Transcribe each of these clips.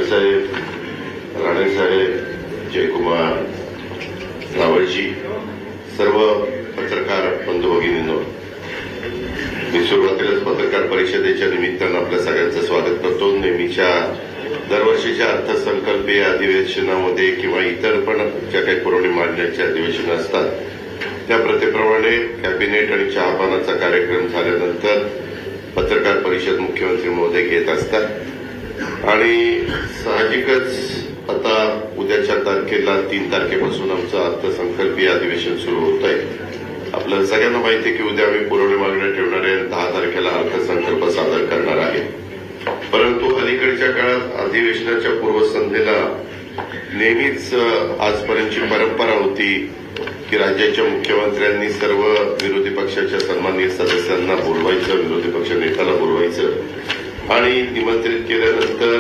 साहेब, राणे साहेब, जयकुमार, रावळजी, सर्व पत्रकार बंधू भगिनींनो, मी सुरुवातीलाच पत्रकार परिषदेच्या निमित्तानं आपल्या सगळ्यांचं स्वागत करतो. नेहमीच्या दरवर्षीच्या अर्थसंकल्पीय अधिवेशनामध्ये किंवा इतर पण ज्या काही पुरवणी मागण्याच्या अधिवेशन असतात त्या प्रथेप्रमाणे कॅबिनेट आणि चहापानाचा कार्यक्रम झाल्यानंतर पत्रकार परिषद मुख्यमंत्री महोदय घेत असतात आणि साहजिकच आता उद्याच्या तारखेला 3 तारखेपासून आमचं अर्थसंकल्पीय अधिवेशन सुरू होत आहे. आपल्याला सगळ्यांना माहिती आहे की उद्या आम्ही पुरवणी मागण्या ठेवणार आहे, 10 तारखेला अर्थसंकल्प सादर करणार आहे. परंतु अलीकडच्या काळात अधिवेशनाच्या पूर्वसंध्येला नेहमीच आजपर्यंतची परंपरा होती की राज्याच्या मुख्यमंत्र्यांनी सर्व विरोधी पक्षाच्या सन्माननीय सदस्यांना बोलवायचं, विरोधी पक्ष नेत्याला बोलवायचं आणि निमंत्रित केल्यानंतर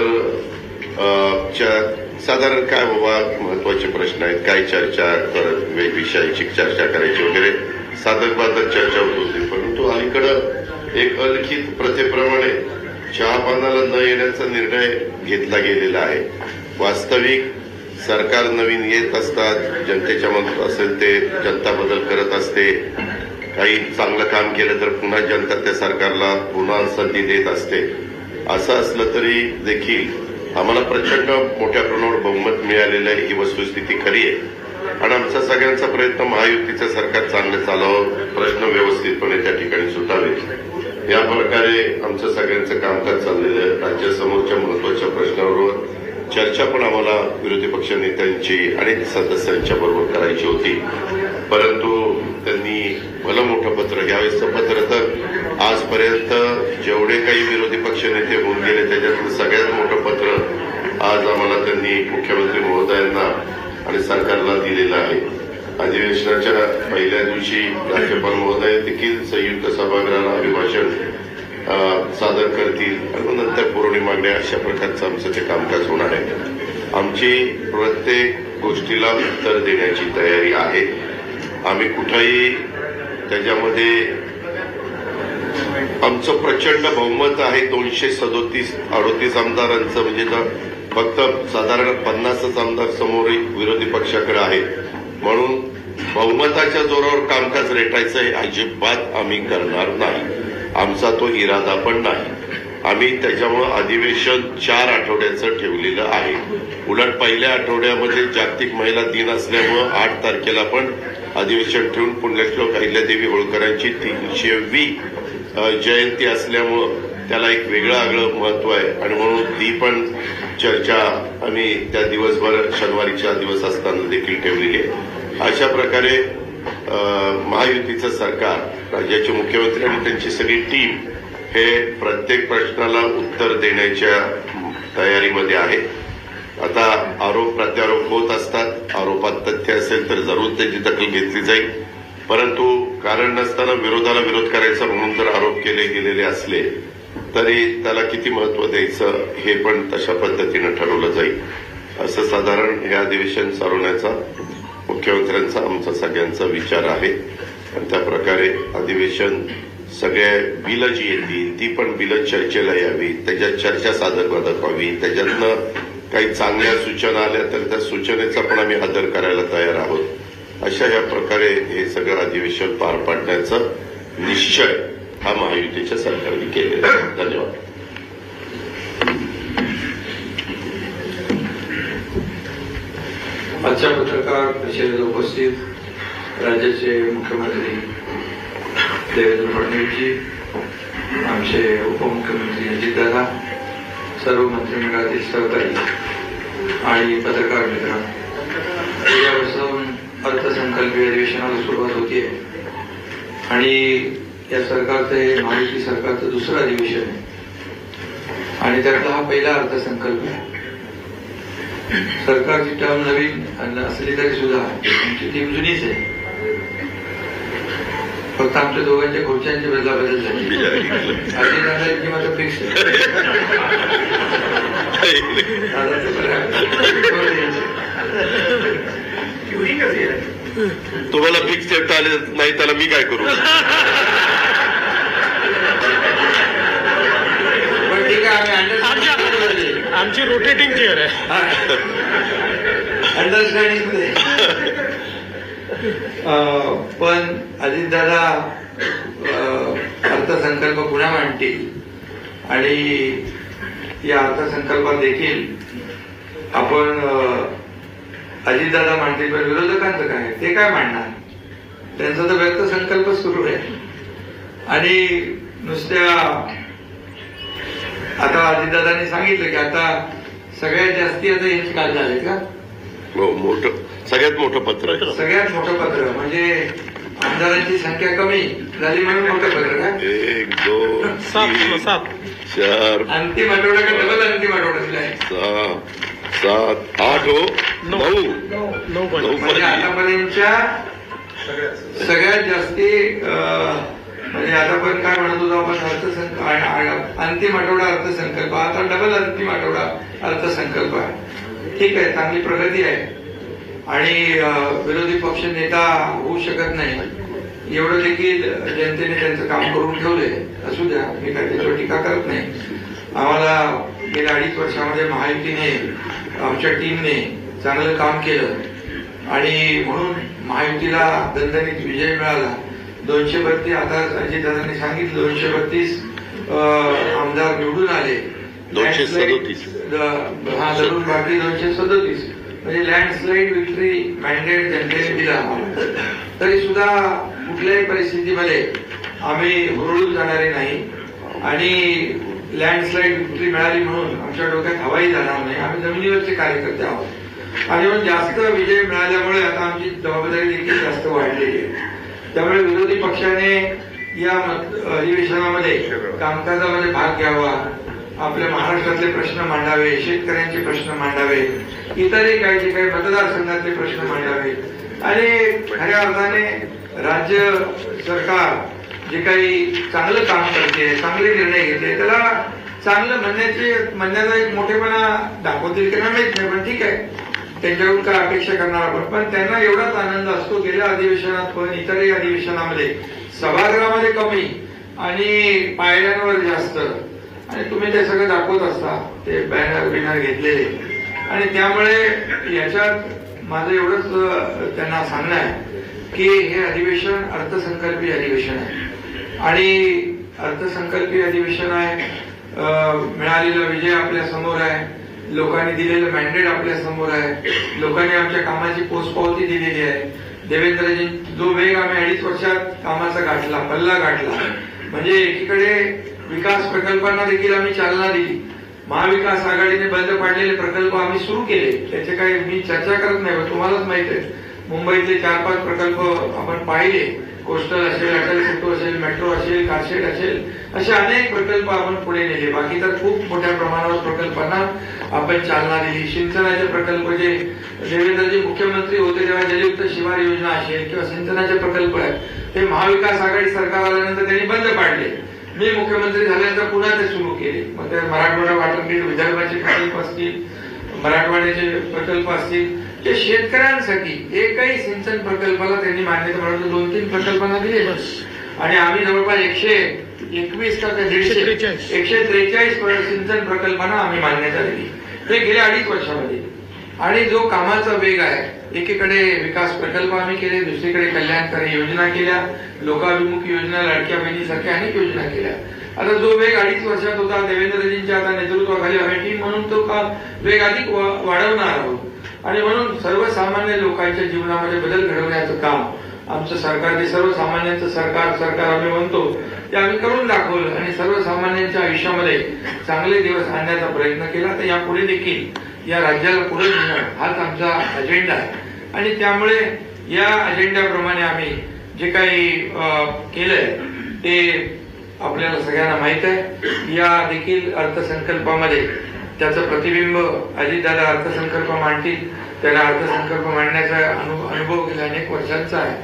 साधारण काय बाबा महत्वाचे प्रश्न आहेत, काय चर्चा करत, विषयाची चर्चा करायची वगैरे साधक चर्चा होत होती. परंतु अलीकडं एक अलिखित प्रथेप्रमाणे चहापानाला न येण्याचा निर्णय घेतला गेलेला आहे. वास्तविक सरकार नवीन येत असतात, जनतेच्या मनात असेल ते जनता बदल करत असते. काही चांगलं काम केलं तर पुन्हा जनता त्या सरकारला पुन्हा संधी देत असते. असं असलं तरी देखील आम्हाला प्रचंड मोठ्या प्रमाणावर बहुमत मिळालेलं आहे, ही वस्तुस्थिती खरी आहे आणि आमचा सगळ्यांचा प्रयत्न महायुतीचं सरकार चांगलं चालावं, प्रश्न व्यवस्थितपणे त्या ठिकाणी सुटावेत या प्रकारे आमचं सगळ्यांचं कामकाज चाललेलं आहे. राज्यासमोरच्या महत्वाच्या प्रश्नावर चर्चा पण आम्हाला विरोधी पक्ष नेत्यांची आणि सदस्यांच्या बरोबर करायची होती. परंतु त्यांनी भलं मोठं पत्र, यावेळेसचं पत्र तर आजपर्यंत जेवढे काही विरोधी पक्ष नेते होऊन गेले त्याच्यातलं सगळ्यात मोठं पत्र आज आम्हाला त्यांनी मुख्यमंत्री महोदयांना आणि सरकारला दिलेलं आहे. अधिवेशनाच्या पहिल्या दिवशी राज्यपाल महोदय देखील संयुक्त सभागृहाला अभिभाषण सादर करतील आणि नंतर पुरवणी मागण्या, अशा प्रकारचं आमचं ते कामकाज होणार आहे. आमची प्रत्येक गोष्टीला उत्तर देण्याची तयारी आहे. आम्ही कुठेही त्याच्यामध्ये आमचं प्रचंड बहुमत आहे. 237-38 आमदारांचं, म्हणजे फक्त साधारण 50च आमदार समोर विरोधी पक्षाकडे आहेत म्हणून बहुमताच्या जोरावर कामकाज रेटायचं हे अजिबात आम्ही करणार नाही. आमचा तो इरादा पण नाही. आम्ही त्याच्यामुळे अधिवेशन 4 आठवड्याचं ठेवलेलं आहे. उलट पहिल्या आठवड्यामध्ये जागतिक महिला दिन असल्यामुळं 8 तारखेला पण अधिवेशन ठेवून पुण्यश्लोक अहिल्यादेवी होळकरांची 300वी जयंती असल्यामुळं त्याला एक वेगळं आगळं महत्व आहे आणि म्हणून ती पण चर्चा आम्ही त्या दिवसभर शनिवारीचा दिवस असताना देखील ठेवलेली आहे. अशा प्रकारे महायुतीचं सरकार, राज्याचे मुख्यमंत्री आणि त्यांची सगळी टीम हे प्रत्येक प्रश्नाला उत्तर देण्याच्या तयारीमध्ये आहे. आता आरोप प्रत्यारोप होत असतात. आरोपात तथ्य असेल तर जरूर त्याची दखल घेतली जाईल. परंतु कारण नसताना विरोधाला विरोध करायचा म्हणून जर आरोप केले गेलेले असले तरी त्याला किती महत्व द्यायचं हे पण तशा पद्धतीनं ठरवलं जाईल. असं साधारण हे अधिवेशन चालवण्याचा मुख्यमंत्र्यांचा आमचा सगळ्यांचा विचार आहे आणि त्या प्रकारे अधिवेशन सगळ्या बिलं जी येतील ती पण बिलं चर्चेला यावी, त्याच्यात चर्चा साधक व्हावी, त्याच्यातनं काही चांगल्या सूचना आल्या तर त्या सूचनेचा पण आम्ही आदर करायला तयार आहोत. अशा या प्रकारे हे सगळं अधिवेशन पार पाडण्याचा निश्चय हा महायुतीच्या सरकारने केलेला आहे. धन्यवाद. आजच्या पत्रकार परिषदेत उपस्थित राज्याचे मुख्यमंत्री देवेंद्र फडणवीसजी, आमचे उपमुख्यमंत्री अजितदादा, सर्व मंत्रिमंडळातील सहकारी आणि पत्रकार मित्र, उद्यापासून अर्थसंकल्पीय अधिवेशनाला सुरुवात होतीये आणि या सरकारचं हे महायुती सरकारचं दुसरं अधिवेशन आहे आणि त्यातला हा पहिला अर्थसंकल्प आहे. सरकारची टर्म नवीन असली तरी सुद्धा आमची टीम जुनीच आहे. फक्त आमच्या दोघांच्या खुर्च्यांची बदलाबदल झाली. अजितदादांची मात्र फिक्स तुम्हाला फिक्स ठेवता आले नाही त्याला मी काय करू. पण ठीक आहे, आम्ही आमची रोटेटिंग चेअर आहे. अंडरस्टँडिंग पण अजितदादा अर्थसंकल्प पुन्हा मांडतील आणि या अर्थसंकल्पात देखील आपण अजितदादा मांडतील, पण विरोधकांचं काय, ते काय मांडणार? त्यांचा तर व्यक्त संकल्प सुरू आहे. आणि नुसत्या आता अजितदादांनी सांगितलं की आता सगळ्यात जास्ती आता यांची काल झाले का, मोठं सगळ्यात मोठं पत्र आहे. सगळ्यात मोठं पत्र म्हणजे आमदारांची संख्या कमी झाली म्हणून मोठं पत्र का? 1 2 3 4 अंतिम आठवडा का डबल अंतिम आठवडा दिलाय? 6 7 8 हो 9 म्हणजे आतापर्यंतच्या सगळ्यात जास्ती म्हणजे आता पण काय म्हणत होतो आपण अंतिम आठवडा अर्थसंकल्प, आता डबल अंतिम आठवडा अर्थसंकल्प आहे. ठीक आहे, चांगली प्रगती आहे आणि विरोधी पक्ष नेता होऊ शकत नाही एवढं देखील जनतेने त्यांचं काम करून ठेवलंय. असू द्या, मी काय त्याच्यावर टीका करत नाही. आम्हाला गेल्या 2.5 वर्षामध्ये महायुतीने आमच्या टीमने चांगलं काम केलं आणि म्हणून महायुतीला दणदणीत विजय मिळाला. 232 आता अजितदादांनी सांगितलं 232 आमदार निवडून आले. 237 हा धरून बाकी 237 म्हणजे लँडस्लाईड विक्ट्री मॅन्डेट जनतेने दिला. तरी सुद्धा कुठल्याही परिस्थितीमध्ये आम्ही हुरळून जाणारे नाही आणि लँडस्लाईड विक्ट्री मिळाली म्हणून आमच्या डोक्यात हवाई जाणार नाही. आम्ही जमिनीवरचे कार्यकर्ते आहोत आणि म्हणून जास्त विजय मिळाल्यामुळे आता आमची जबाबदारी देखील जास्त वाढलेली आहे. त्यामुळे विरोधी पक्षाने या अधिवेशनामध्ये कामकाजामध्ये भाग घ्यावा, आपल्या महाराष्ट्रातले प्रश्न मांडावे, शेतकऱ्यांचे प्रश्न मांडावे, इतरही काही जे काही मतदारसंघातले प्रश्न मांडावे आणि खऱ्या अर्थाने राज्य सरकार जे काही चांगलं काम करते, चांगले निर्णय घेते, त्याला चांगलं म्हणण्याचा एक मोठेपणा दाखवतील की नाही माहित नाही, पण ठीक आहे, त्यांच्याकडून काय अपेक्षा करणार आपण. पण त्यांना एवढाच आनंद असतो गेल्या अधिवेशनात पण इतरही अधिवेशनामध्ये सभागृहामध्ये कमी आणि पायऱ्यांवर जास्त, आणि तुम्ही ते सगळं दाखवत असता ते बॅनर घेतलेले. आणि त्यामुळे याच्यात माझं एवढंच त्यांना सांगणं आहे की हे अधिवेशन अर्थसंकल्पीय अधिवेशन आहे आणि अर्थसंकल्पीय अधिवेशन आहे. मिळालेला विजय आपल्या समोर आहे, लोकांनी दिलेलं मॅन्डेट आपल्या समोर आहे, लोकांनी आमच्या कामाची पोचपावती दिलेली आहे. देवेंद्रजी जो वेग आम्ही 2.5 वर्षात कामाचा गाठला, पल्ला गाठला, म्हणजे एकीकडे विकास प्रकल्पांना देखील आम्ही चालना दिली. महाविकास आघाडीने बंद पाडलेले प्रकल्प आम्ही सुरू केले, त्याचे काही मी चर्चा करत नाही, तुम्हालाच माहित आहे. मुंबईतले 4-5 प्रकल्प आपण पाहिले, कोस्टल असेल, अटल सेतू असेल, मेट्रो असेल, कारशेड असेल, असे अनेक प्रकल्प आपण पुढे नेले. बाकी तर खूप मोठ्या प्रमाणावर प्रकल्पांना आपण चालना दिली. सिंचनाचे प्रकल्प जे देवेंद्रजी मुख्यमंत्री होते तेव्हा जलयुक्त शिवार योजना असेल किंवा सिंचनाचे प्रकल्प आहेत ते महाविकास आघाडी सरकार आल्यानंतर त्यांनी बंद पाडले. मी मुख्यमंत्री झाल्यानंतर पुन्हा ते सुरू केले. मग ते मराठवाडा वॉटर ग्रीड, विदर्भाचे प्रकल्प असतील, मराठवाड्याचे प्रकल्प असतील, ते शेतकऱ्यांसाठी एकही सिंचन प्रकल्पाला त्यांनी मान्यता मिळवली. 2-3 प्रकल्पांना दिले बस. आणि आम्ही जवळपास 121 का 143 सिंचन प्रकल्पांना आम्ही मान्यता दिली. हे गेल्या 2.5 वर्षामध्ये. आणि जो कामाचा वेग आहे, एकीकडे विकास प्रकल्प आम्ही केले, दुसरीकडे कल्याणकारी योजना केल्या, लोकाभिमुखी योजना, लाडक्या बहिणीसारख्या अनेक योजना केल्या. आता जो वेग 2.5 वर्षात होता देवेंद्रजींच्या आता नेतृत्वाखाली आम्ही टीम म्हणून तो वेग अधिक वाढवणार आहोत. आणि म्हणून सर्वसामान्य लोकांच्या जीवनामध्ये बदल घडवण्याचं काम आमचं सरकार, जे सर्वसामान्यांचं सरकार आम्ही म्हणतो, ते आम्ही करून दाखवलं आणि सर्वसामान्यांच्या आयुष्यामध्ये चांगले दिवस आणण्याचा प्रयत्न केला. तर यापुढे देखील या राज्याला पुढे नेणं हाच आमचा अजेंडा आहे. आणि त्यामुळे या अजेंड्याप्रमाणे आम्ही जे काही केलंय ते आपल्याला सगळ्यांना माहित आहे. या देखील अर्थसंकल्पामध्ये त्याचं प्रतिबिंब अजितदादा अर्थसंकल्प मांडतील. त्यांना अर्थसंकल्प मांडण्याचा अनुभव गेल्या अनेक वर्षांचा आहे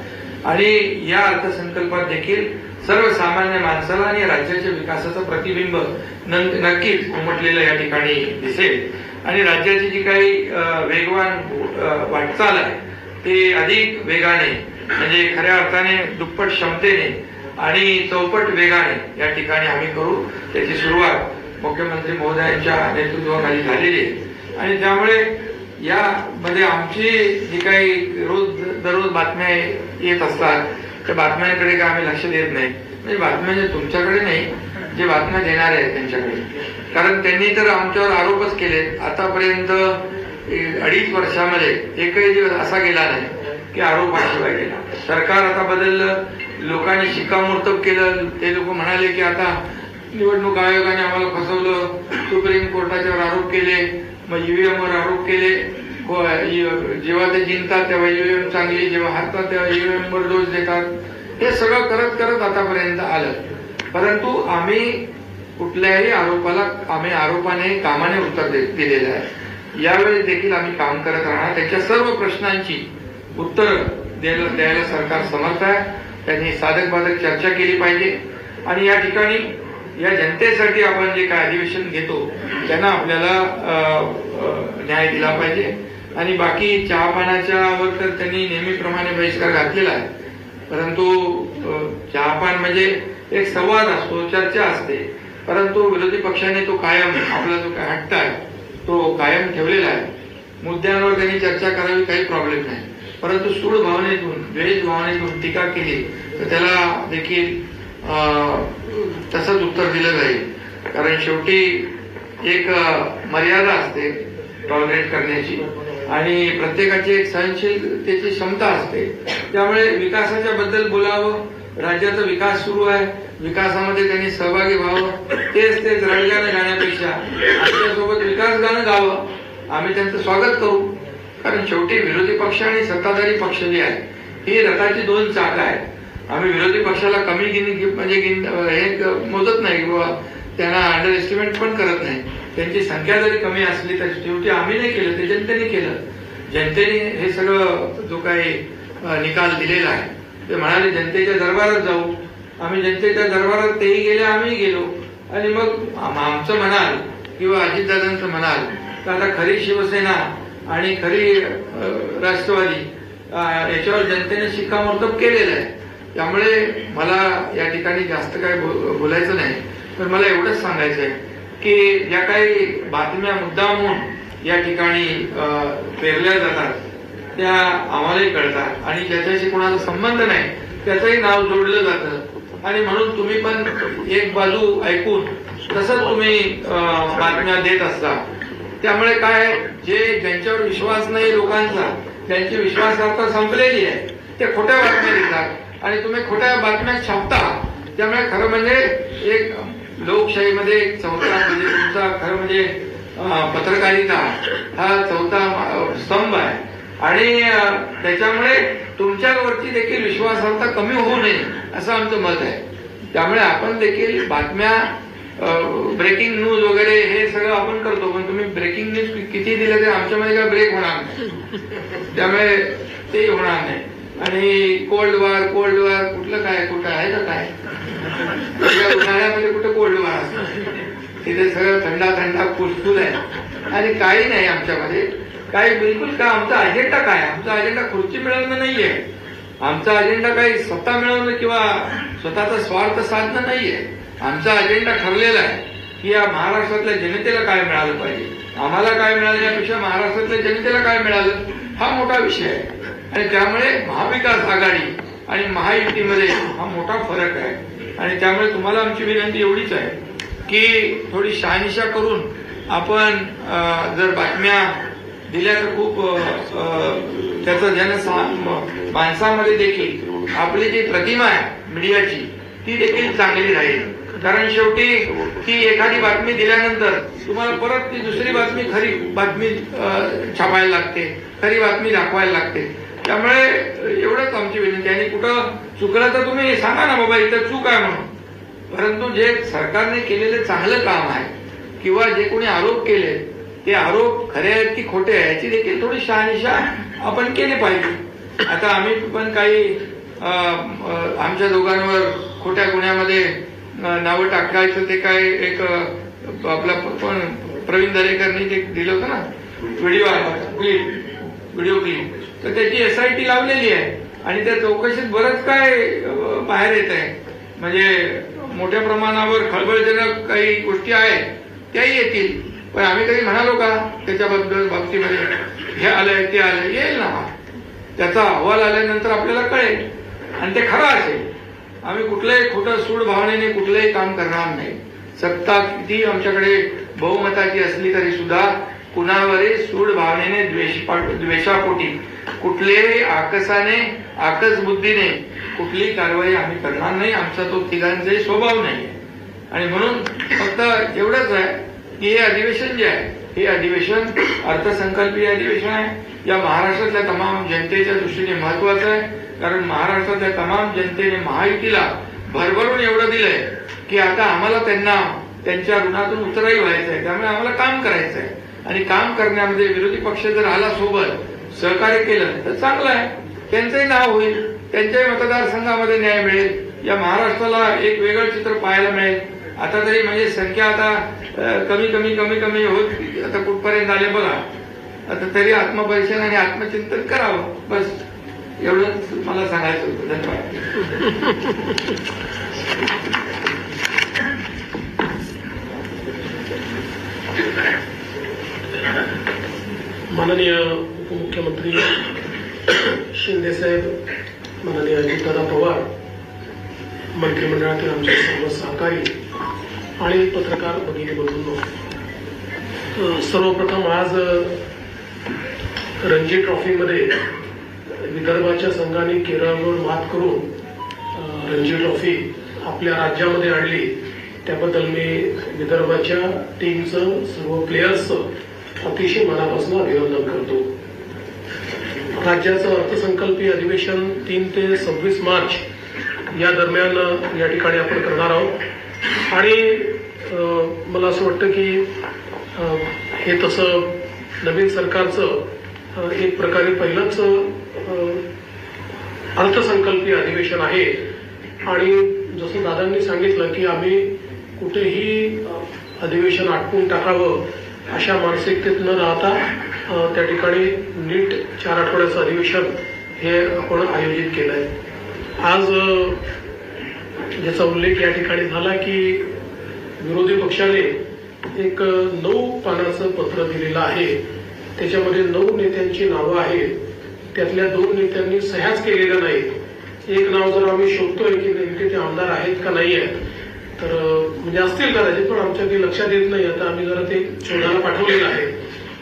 आणि या अर्थसंकल्पात देखील सर्वसामान्य माणसाला आणि राज्याच्या विकासाचं प्रतिबिंब नक्कीच उमटलेलं या ठिकाणी दिसेल. आणि राज्याची जी काही वेगवान वाटचाल आहे ते अधिक वेगाने, म्हणजे खऱ्या अर्थाने दुप्पट क्षमतेने आणि चौपट वेगाने या ठिकाणी आम्ही करू. त्याची सुरुवात मुख्यमंत्री महोदयांच्या नेतृत्वाखाली झालेली आहे. आणि त्यामुळे यामध्ये आमची जी काही दररोज बातम्या येत असतात त्या बातम्यांकडे काय आम्ही लक्ष देत नाही. म्हणजे बातम्या जे तुमच्याकडे नाही, जे बातम्या देणार आहेत त्यांच्याकडे. कारण त्यांनी तर आमच्यावर आरोपच केले. आतापर्यंत 2.5 वर्षामध्ये एकही दिवस असा गेला नाही की आरोपाशिवाय गेला. सरकार आता बदललं, लोकांनी शिक्कामोर्तब केलं. ते लोक म्हणाले की आता निवडणूक आयोगाने आम्हाला फसवलं, सुप्रीम कोर्टाच्यावर आरोप केले, मग ईव्हीएम वर आरोप केले. जेव्हा ते जिंकतात तेव्हा ईव्हीएम चांगली, जेव्हा हारतात तेव्हा ईव्हीएम वर दोष देतात. हे सगळं करत करत आतापर्यंत आलं. परंतु आम्ही कुठल्याही आरोपाने कामाने उत्तर दिलेलं आहे. यावेळी देखील आम्ही काम करत राहणार. त्याच्या सर्व प्रश्नांची उत्तर द्यायला सरकार समर्थ आहे. त्यांनी साधक बाधक चर्चा केली पाहिजे. आणि या ठिकाणी या जनतेसाठी आपण जे काय अधिवेशन घेतो त्यांना आपल्याला न्याय दिला पाहिजे. आणि बाकी चहापानाच्या वर तर त्यांनी नेहमीप्रमाणे बहिष्कार घातलेला आहे. परंतु चहापान म्हणजे एक संवाद असतो, चर्चा असते. परंतु विरोधी पक्षाने तो कायम आपला जो काय हट्ट आहे तो कायम ठेवलेला आहे. मुद्द्यांवर त्यांनी चर्चा करावी, काही प्रॉब्लेम नाही. परंतु सूड भावनेतून, द्वेष भावनेतून टीका केली तर त्याला देखील तसंच उत्तर दिलं जाईल. कारण शेवटी एक मर्यादा असते टॉलरेट करण्याची आणि प्रत्येकाची एक सहनशीलतेची क्षमता असते. त्यामुळे विकासाच्या बद्दल बोलावं, राज्याचा विकास सुरू आहे, विकासामध्ये त्यांनी सहभागी व्हावं. तेच रडगाणं गाण्यापेक्षा आमच्यासोबत विकास गाणं गावं. आम्ही त्यांचं स्वागत करू. कारण शेवटी विरोधी पक्ष आणि सत्ताधारी पक्ष जे आहे ही रथाची 2 चाकं आहेत. आम्ही विरोधी पक्षाला कमी हे मोजत नाही किंवा त्यांना अंडर एस्टिमेट पण करत नाही. त्यांची संख्या जरी कमी असली तर शेवटी आम्ही नाही केलं, ते जनतेने केलं. जनतेने हे सगळं जो काही निकाल दिलेला आहे ते म्हणाले जनतेच्या दरबारात जाऊ. आम्ही जनतेच्या दरबारात तेही गेले, आम्ही गेलो. आणि मग आमचं म्हणाल किंवा अजितदादांचं म्हणाल तर आता खरी शिवसेना आणि खरी राष्ट्रवादी याच्यावर जनतेने शिक्कामोर्तब केलेलं आहे. त्यामुळे मला या ठिकाणी जास्त काही बोलायचं नाही. तर मला एवढंच सांगायचं आहे की ज्या काही बातम्या मुद्दामून या ठिकाणी पेरल्या जातात त्या आम्हालाही कळतात आणि ज्याच्याशी कोणाचा संबंध नाही त्याचंही नाव जोडलं जातं. आणि म्हणून तुम्ही पण एक बाजू ऐकून तसंच तुम्ही बातम्या देत असता. त्यामुळे काय, जे ज्यांच्यावर विश्वास नाही लोकांचा, ज्यांची विश्वासार्हता संपलेली आहे ते खोट्या बातम्या देतात आणि तुम्ही खोट्या बातम्या छापता. त्यामुळे खरं म्हणजे एक लोकशाहीमध्ये एक चौथा म्हणजे तुमचा खरं म्हणजे पत्रकारिता हा चौथा स्तंभ आहे. आणि त्याच्यामुळे तुमच्यावरती देखील विश्वासार्हता कमी होऊ नये असं आमचं मत आहे. त्यामुळे आपण देखील बातम्या ब्रेकिंग न्यूज वगैरे हे सगळं आपण करतो. पण तुम्ही ब्रेकिंग न्यूज किती दिले तरी आमच्यामध्ये काय ब्रेक होणार नाही. त्यामुळे ते होणार नाही. आणि कोल्ड वॉर कुठलं काय, कुठं आहे का काय, उन्हाळ्यामध्ये कुठं कोल्ड वॉर असतं. तिथे सगळं थंडा फुसफुस आहे आणि काही नाही आमच्यामध्ये काही बिलकुल. का आमचा अजेंडा काय, आमचा अजेंडा खुर्ची मिळवणं नाहीये. आमचा अजेंडा काही सत्ता मिळवणं किंवा स्वतःचा स्वार्थ साधणं नाहीये. आमचा अजेंडा ठरलेला आहे की या महाराष्ट्रातल्या जनतेला काय मिळालं पाहिजे. आम्हाला काय मिळालं यापेक्षा महाराष्ट्रातल्या जनतेला काय मिळालं हा मोठा विषय आहे. आणि त्यामुळे महाविकास आघाडी आणि महायुतीमध्ये हा मोठा फरक आहे. आणि त्यामुळे तुम्हाला आमची विनंती एवढीच आहे की थोडी शहानिशा करून आपण जर बातम्या दिल्या तर खूप त्याचं माणसामध्ये देखील आपली जी प्रतिमा आहे मीडियाची ती देखील चांगली राहील. कारण शेवटी ती एखादी बातमी दिल्यानंतर तुम्हाला परत ती दुसरी बातमी, खरी बातमी छापायला लागते, खरी बातमी दाखवायला लागते. त्यामुळे एवढंच आमची विनंती आहे. आणि कुठं चुकलं तर तुम्ही सांगा ना बाबा इथं चूक आहे म्हणून. परंतु जे सरकारने केलेलं चांगलं काम आहे किंवा जे कोणी आरोप केले ते आरोप खरे आहेत की खोटे आहेत याची देखील थोडी शहानिशा आपण केली पाहिजे. आता आम्ही पण काही आमच्या दोघांवर खोट्या गुन्ह्यामध्ये नावं टाकायचं ते काय एक आपला पण प्रवीण दरेकरनी ते दिलं होतं ना व्हिडिओ क्लिप, तर त्याची SIT लावलेली आहे आणि त्या चौकशीत बरंच काय बाहेर येत आहे. म्हणजे मोठ्या प्रमाणावर खळबळजनक काही गोष्टी आहेत त्याही येतील. पण आम्ही कधी म्हणालो का त्याच्याबद्दल बाबतीमध्ये हे आलंय ते आलंय? येईल ना, त्याचा अहवाल आल्यानंतर आपल्याला कळेल आणि ते खरं असेल. आम्ही कुठलंही खोटं सूड भावनेने कुठलंही काम करणार नाही. सत्ता किती आमच्याकडे बहुमताची असली तरी सुद्धा कुणावरही सूड भावनेने द्वेषापोटी कुठल्याही आकसाने आकस बुद्धीने कुठलीही कारवाई आम्ही करणार नाही. आमचा तो तिघांचाही स्वभाव नाही. आणि म्हणून फक्त एवढंच आहे की हे अधिवेशन जे आहे हे अधिवेशन अर्थसंकल्पीय अधिवेशन आहे. या महाराष्ट्रातल्या तमाम जनतेच्या दृष्टीने महत्वाचं आहे. कारण महाराष्ट्रातल्या तमाम जनतेने महायुतीला भरभरून एवढं दिलंय की आता आम्हाला त्यांना त्यांच्या ऋणातून उतराई व्हायचं आहे. त्यामुळे आम्हाला काम करायचं आहे आणि काम करण्यामध्ये विरोधी पक्ष जर आला सोबत सहकार्य केलं तर चांगलं आहे. त्यांचंही नाव होईल, त्यांच्याही मतदारसंघामध्ये न्याय मिळेल. या महाराष्ट्राला एक वेगळं चित्र पाहायला मिळेल. आता तरी म्हणजे संख्या आता कमी कमी कमी कमी होत आता कुठपर्यंत आले बघा. आता तरी आत्मपरीक्षण आणि आत्मचिंतन करावं. बस एवढंच मला सांगायचं होतं. धन्यवाद. माननीय उपमुख्यमंत्री शिंदे साहेब, माननीय अजितदादा पवार, मंत्रिमंडळातील आमचे सर्व सहकारी आणि पत्रकार भगिनी बंधूंनो, सर्वप्रथम आज रणजी ट्रॉफीमध्ये विदर्भाच्या संघाने केरळवर मात करून रणजी ट्रॉफी आपल्या राज्यामध्ये आणली त्याबद्दल मी विदर्भाच्या टीमचं सर्व प्लेयर्सचं अतिशय मनापासून अभिनंदन करतो. राज्याचं अर्थसंकल्पीय अधिवेशन 3 ते 26 मार्च या दरम्यान या ठिकाणी आपण करणार आहोत आणि मला असं वाटतं की हे तसं नवीन सरकारचं एक प्रकारे पहिलंच अर्थसंकल्पीय अधिवेशन आहे. आणि जसं दादांनी सांगितलं की आम्ही कुठेही अधिवेशन आटपून टाकावं अशा मानसिकतेत न राहता त्या ठिकाणी नीट 4 आठवड्याचं अधिवेशन हे आपण आयोजित केलंय. आज ज्याचा उल्लेख या ठिकाणी झाला की विरोधी पक्षाने एक 9 पानाचं पत्र दिलेलं आहे. त्याच्यामध्ये 9 नेत्यांची नावं आहेत. त्यातल्या 2 नेत्यांनी सह्याच केलेल्या नाहीत. एक नाव जर आम्ही शोधतोय की नेमके ते आमदार आहेत का नाही आहेत तर म्हणजे असतील कदाचित, पण आमच्या काही लक्षात येत नाही. आता आम्ही जरा ते शोधायला पाठवलेलं आहे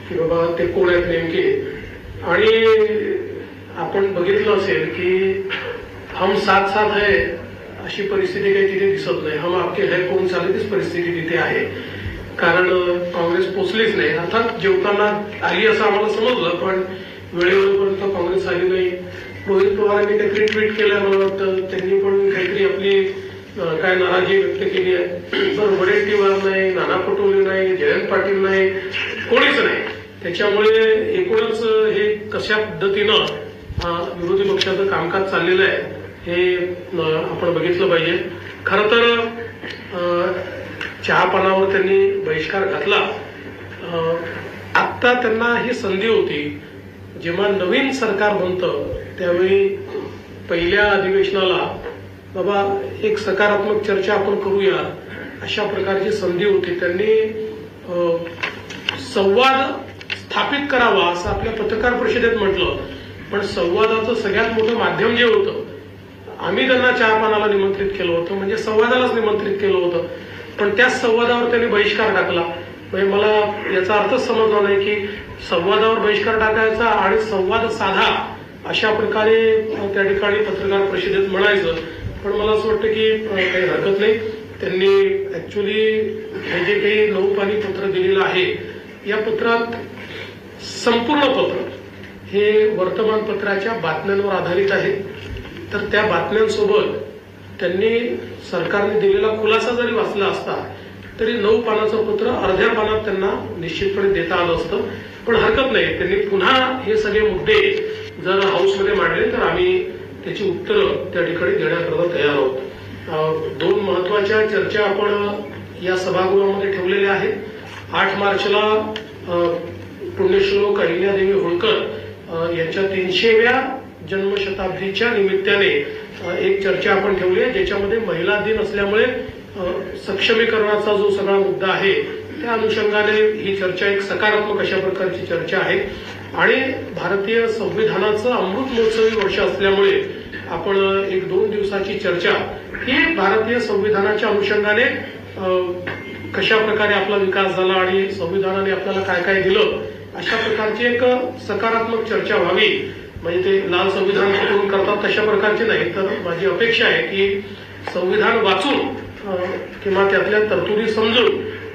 की बाबा ते कोण आहेत नेमके. आणि आपण बघितलं असेल की हम साथ साथ है अशी परिस्थिती काही तिथे दिसत नाही. हम आपके है कोण चालेल तीच परिस्थिती तिथे आहे. कारण काँग्रेस पोचलीच नाही. अर्थात जेवताना आली असं आम्हाला समजलं, पण वेळेवरपर्यंत काँग्रेस आली नाही. रोहित पवारांनी काहीतरी ट्विट केलंय, मला वाटतं त्यांनी पण काहीतरी आपली काय नाराजी व्यक्त केली आहे. पण वडेट्टीवार नाही, नाना पटोले नाही, जयंत पाटील नाही, कोणीच नाही. त्याच्यामुळे एकूणच हे कशा पद्धतीनं विरोधी पक्षाचं कामकाज चाललेलं आहे हे आपण बघितलं पाहिजे. खरं तर चहापानावर त्यांनी बहिष्कार घातला. आत्ता त्यांना ही संधी होती. जेव्हा नवीन सरकार बनतं त्यावेळी पहिल्या अधिवेशनाला बाबा एक सकारात्मक चर्चा आपण करूया अशा प्रकारची संधी होती. त्यांनी संवाद स्थापित करावा असं आपल्या पत्रकार परिषदेत म्हटलं, पण संवादाचं सगळ्यात मोठं माध्यम जे होतं आम्ही त्यांना चहापानाला निमंत्रित केलं होतं, म्हणजे संवादालाच निमंत्रित केलं होतं, पण त्याच संवादावर त्यांनी बहिष्कार टाकला. म्हणजे मला याचा अर्थच समजला नाही की संवादावर बहिष्कार टाकायचा आणि संवाद साधा अशा प्रकारे त्या ठिकाणी पत्रकार परिषदेत म्हणायचं. पण मला असं वाटतं की काही हरकत नाही. त्यांनी ऍक्च्युली हे जे काही 9 पानी पत्र दिलेलं आहे या पत्रात संपूर्ण पत्र हे वर्तमानपत्राच्या बातम्यांवर आधारित आहे. तर त्या बातम्यांसोबत त्यांनी सरकारने दिलेला खुलासा जरी वाचला असता तरी 9 पानाचं पत्र अर्ध्या पानात त्यांना निश्चितपणे देता आलं असतं. पण हरकत नाही, त्यांनी पुन्हा हे सगळे मुद्दे जर हाऊसमध्ये मांडले तर आम्ही त्याची उत्तरं त्या ठिकाणी देण्याकरता तयार आहोत. 2 महत्वाच्या चर्चा आपण या सभागृहामध्ये ठेवलेल्या आहेत. 8 मार्चला पुण्यश्लोक अहिल्यादेवी होळकर यांच्या 300व्या जन्मशताब्दीच्या निमित्ताने एक चर्चा आपण ठेवली आहे, ज्याच्यामध्ये महिला दिन असल्यामुळे सक्षमीकरणाचा जो सगळा मुद्दा आहे त्या अनुषंगाने ही चर्चा एक सकारात्मक अशा प्रकारची चर्चा आहे आणि भारतीय संविधानाचं अमृत महोत्सवी वर्ष असल्यामुळे आपण एक 2 दिवसाची चर्चा ही भारतीय संविधानाच्या अनुषंगाने कशा प्रकारे आपला विकास झाला आणि संविधानाने आपल्याला काय काय दिलं अशा प्रकारची एक सकारात्मक चर्चा व्हावी. म्हणजे ते लाल संविधान करून करतात तशा प्रकारची नाही, तर माझी अपेक्षा आहे की संविधान वाचून किंवा त्यातल्या तरतुदी समजून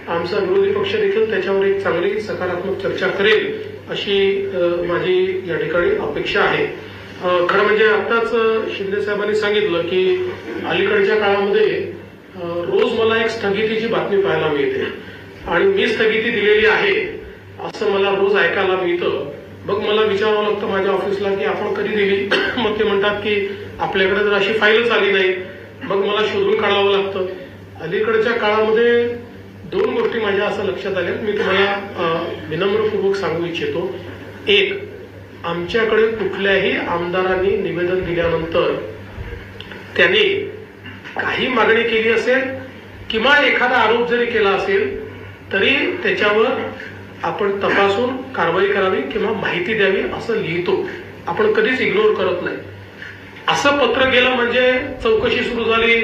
आमचा विरोधी पक्ष देखील त्याच्यावर एक चांगली सकारात्मक चर्चा करेल अशी माझी या ठिकाणी अपेक्षा आहे. खरं म्हणजे आत्ताच शिंदे साहेबांनी सांगितलं की अलीकडच्या काळामध्ये रोज मला एक स्थगितीची बातमी पाहायला मिळते आणि मी स्थगिती दिलेली आहे असं मला रोज ऐकायला मिळतं. मग मला विचारावं लागतं माझ्या ऑफिसला की आपण कधी दिली. मग ते म्हणतात की आपल्याकडे जर अशी फाईलच आली नाही. मग मला शोधून काढावं लागतं. अलीकडच्या काळामध्ये 2 गोष्टी माझ्या असं लक्षात आल्या, मी तुम्हाला विनम्रपूर्वक सांगू इच्छितो. एक, आमच्याकडे कुठल्याही आमदारांनी निवेदन दिल्यानंतर त्यांनी काही मागणी केली असेल किंवा एखादा आरोप जरी केला असेल तरी त्याच्यावर आपण तपासून कारवाई करावी किंवा माहिती द्यावी असं लिहितो. आपण कधीच इग्नोर करत नाही. असं पत्र गेलं म्हणजे चौकशी सुरू झाली,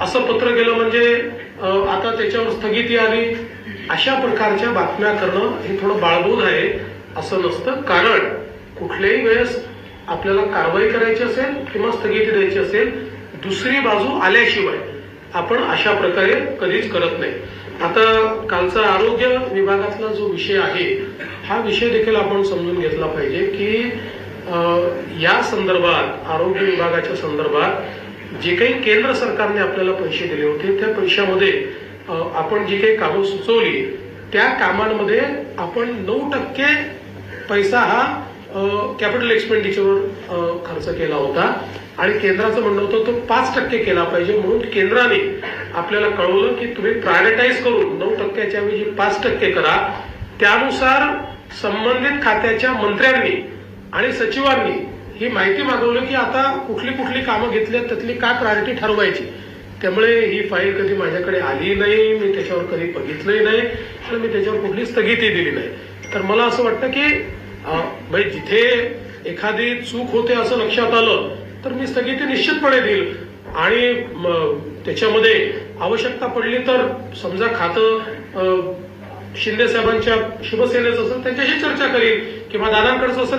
असं पत्र गेलं म्हणजे आता त्याच्यावर स्थगिती आली, अशा प्रकारच्या बातम्या करणं हे थोडं बाळबोध आहे असं नसतं. कारण कुठल्याही वेळेस आपल्याला कारवाई करायची असेल किंवा स्थगिती द्यायची असेल दुसरी बाजू आल्याशिवाय आपण अशा प्रकारे कधीच करत नाही. आता कालचा आरोग्य विभागातला जो विषय आहे हा विषय देखील आपण समजून घेतला पाहिजे की या संदर्भात आरोग्य विभागाच्या संदर्भात जे काही केंद्र सरकारने आपल्याला पैसे दिले होते त्या पैशामध्ये आपण जी काही कामं सुचवली त्या कामांमध्ये आपण 9% पैसा हा कॅपिटल एक्सपेंडिचरवर खर्च केला होता आणि केंद्राचं म्हणणं होतं तो 5% केला पाहिजे. म्हणून केंद्राने आपल्याला कळवलं की तुम्ही प्रायोरिटाईज करून 9%च्या ऐवजी 5% करा. त्यानुसार संबंधित खात्याच्या मंत्र्यांनी आणि सचिवांनी ही माहिती मागवली की आता कुठली कुठली कामं घेतली त्यातली काय प्रायोरिटी ठरवायची. त्यामुळे ही फाईल कधी माझ्याकडे आली नाही, मी त्याच्यावर कधी बघितलंही नाही आणि मी त्याच्यावर कुठली स्थगिती दिली नाही. तर मला असं वाटतं की जिथे एखादी चूक होते असं लक्षात आलं तर मी स्थगिती निश्चितपणे देईल आणि त्याच्यामध्ये आवश्यकता पडली तर समजा खातं शिंदे साहेबांच्या शिवसेनेचं असेल त्यांच्याशी चर्चा करील किंवा दादांकडचं असेल